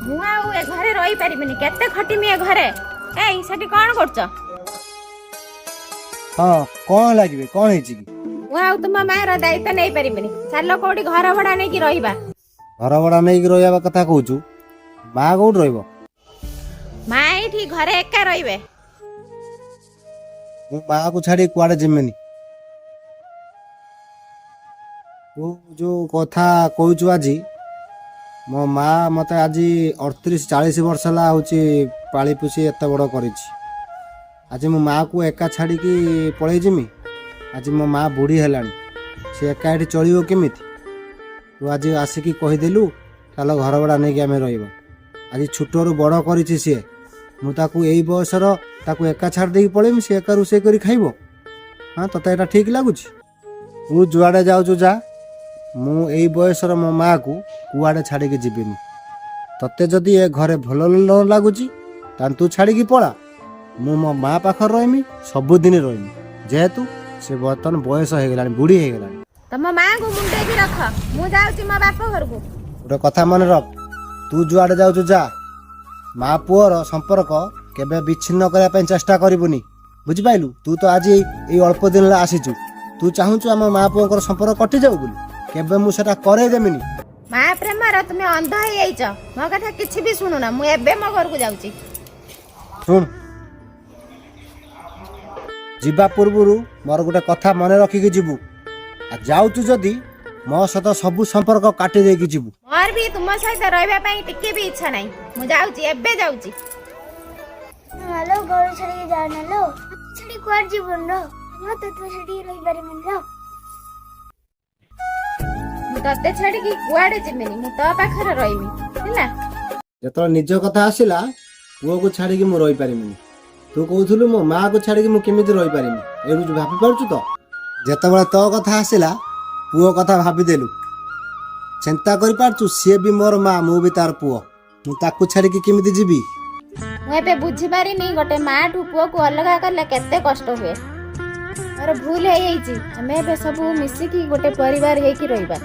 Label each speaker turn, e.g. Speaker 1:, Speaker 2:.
Speaker 1: ମୁଁ ଆଉ ଏ ଘରେ ରହି ପାରିବିନି। କେତେ ଖଟିମି ଏ ଘରେ। ଏଇ ସେଠି କଣ କରୁଛ?
Speaker 2: ହଁ କଣ ଲାଗିବେ କଣ ହେଇଛି କି?
Speaker 1: ମୁଁ ଆଉ ତୁମ ମାର ଦାୟିତ୍ୱ ନେଇ ପାରିବିନି। ଚାଲ କୋଉଠି ଘର ଭଡା ନେଇକି ରହିବା।
Speaker 2: ଘର ଭଡା ନେଇକି ରହିବା କଥା କହୁଛୁ? ମା କୋଉଠି ରହିବ?
Speaker 1: ମା ଏଇଠି ଘରେ ଏକା ରହିବେ।
Speaker 2: ମୁଁ ମାକୁ ଛାଡି କୁଆଡେ ଯିମିନି। ତୁ ଯୋଉ କଥା କହୁଛୁ ଆଜି, ମୋ ମା ମତେ ଆଜି 38-40 ବର୍ଷ ହେଲା ହଉଛି ପାଳି ପୋଷି ଏତେ ବଡ଼ କରିଛି। ଆଜି ମୋ ମାକୁ ଏକା ଛାଡ଼ିକି ପଳେଇ ଯିମି? ଆଜି ମୋ ମା ବୁଢ଼ୀ ହେଲାଣି, ସେ ଏକା ଏଠି ଚଳିବ କେମିତି? ତୁ ଆଜି ଆସିକି କହିଦେଲୁ ଚାଲ ଘର ଭଡ଼ା ନେଇକି ଆମେ ରହିବା। ଆଜି ଛୋଟରୁ ବଡ଼ କରିଛି ସିଏ, ମୁଁ ତାକୁ ଏଇ ବୟସର ତାକୁ ଏକା ଛାଡ଼ି ଦେଇକି ପଳେଇମି? ସେ ଏକା ରୋଷେଇ କରି ଖାଇବ? ହଁ ତତେ ଏଇଟା ଠିକ୍ ଲାଗୁଛି? ତୁ ଯୁଆଡ଼େ ଯାଉଛୁ ଯା, ମୁଁ ଏଇ ବୟସର ମୋ ମାକୁ କୁଆଡ଼େ ଛାଡ଼ିକି ଯିବିନି। ତତେ ଯଦି ଏ ଘରେ ଭଲ ନ ଲାଗୁଛି ତାହେଲେ ତୁ ଛାଡ଼ିକି ପଳା। ମୁଁ ମୋ ମା ପାଖରେ ରହିମି, ସବୁଦିନ ରହିମି। ଯେହେତୁ ସେ ବର୍ତ୍ତମାନ ବୟସ ହେଇଗଲାଣି, ବୁଢ଼ୀ ହେଇଗଲାଣି।
Speaker 1: ତମ ମାଙ୍କୁ ମୁଣ୍ଡେଇକି ରଖ, ମୁଁ ଯାଉଛି ମୋ ବାପ ଘରକୁ।
Speaker 2: ଗୋଟେ କଥା ମନେ ରଖ, ତୁ ଯୁଆଡ଼େ ଯାଉଛୁ ଯା, ମା ପୁଅର ସମ୍ପର୍କ କେବେ ବିଚ୍ଛିନ୍ନ କରିବା ପାଇଁ ଚେଷ୍ଟା କରିବୁନି, ବୁଝିପାରିଲୁ? ତୁ ତ ଆଜି ଏଇ ଅଳ୍ପ ଦିନ ହେଲା ଆସିଛୁ, ତୁ ଚାହୁଁଛୁ ଆମ ମା ପୁଅଙ୍କର ସମ୍ପର୍କ କଟିଯାଉ ବୋଲି? କେବେ ମୁଁ ସେଟା କରେଇ ଦେମିନି।
Speaker 1: ମା ପ୍ରେମର ତୁମେ ଅନ୍ଧ ହେଇଯାଇଛ। ମୋ କଥା କିଛି ବି ଶୁଣୁନା। ମୁଁ ଏବେ ମୋ ଘରକୁ ଯାଉଛି।
Speaker 2: ଶୁଣ, ଯିବା ପୂର୍ବରୁ ମୋର ଗୋଟେ କଥା ମନେ ରଖିକି ଯିବୁ। ଆଉ ଯାଉଛୁ ଯଦି ମୋ ସହିତ ସବୁ ସମ୍ପର୍କ କାଟି ଦେଇକି ଯିବୁ।
Speaker 1: ମୋର ବି ତୁମ ସହିତ ରହିବା ପାଇଁ ଟିକେ ବି ଇଚ୍ଛା ନାହିଁ। ମୁଁ ଯାଉଛି, ଏବେ ଯାଉଛି।
Speaker 3: ହ୍ୟାଲୋ, ଘର ଛାଡ଼ିକି ଯାଅନା ଲୋ। ଛାଡ଼ି କୁଆଡ଼େ ଯିବୁନି ର? ମୁଁ ତତେ ଛାଡ଼ିକି ରହିପାରିବିନି ର।
Speaker 1: ମୁଁ ତତେ ଛାଡିକି କୁଆଡେ ଯିବିନି। ମୁଁ ତୋ ପାଖରେ ରହିବି, ହେଲା?
Speaker 2: ଯେତେବେଳେ ନିଜ କଥା ଆସିଲା, ପୁଅକୁ ଛାଡ଼ିକି ମୁଁ ରହିପାରିବିନି। ତୁ କହୁଥିଲୁ ମୋ ମାଆକୁ ଛାଡ଼ିକି ମୁଁ କେମିତି ରହିପାରିବି? ଏଇଠୁ ଭାବି ପାରୁଛୁ ତ? ଯେତେବେଳେ ତୋ କଥା ଆସିଲା, ପୁଅ କଥା ଭାବିଦେଲୁ। ଚିନ୍ତା କରିପାରୁଛୁ, ସିଏ ବି ମୋର ମା, ମୁଁ ବି ତାର ପୁଅ। ମୁଁ ତାକୁ ଛାଡ଼ିକି କେମିତି ଯିବି?
Speaker 1: ମୁଁ ଏବେ ବୁଝିପାରିନି ଗୋଟେ ମା ଠୁ ପୁଅକୁ ଅଲଗା କଲେ କେତେ କଷ୍ଟ ହୁଏ। ମୋର ଭୁଲ ହେଇଯାଇଛି। ଆମେ ଏବେ ସବୁ ମିଶିକି ଗୋଟେ ପରିବାର ହେଇକି ରହିବା।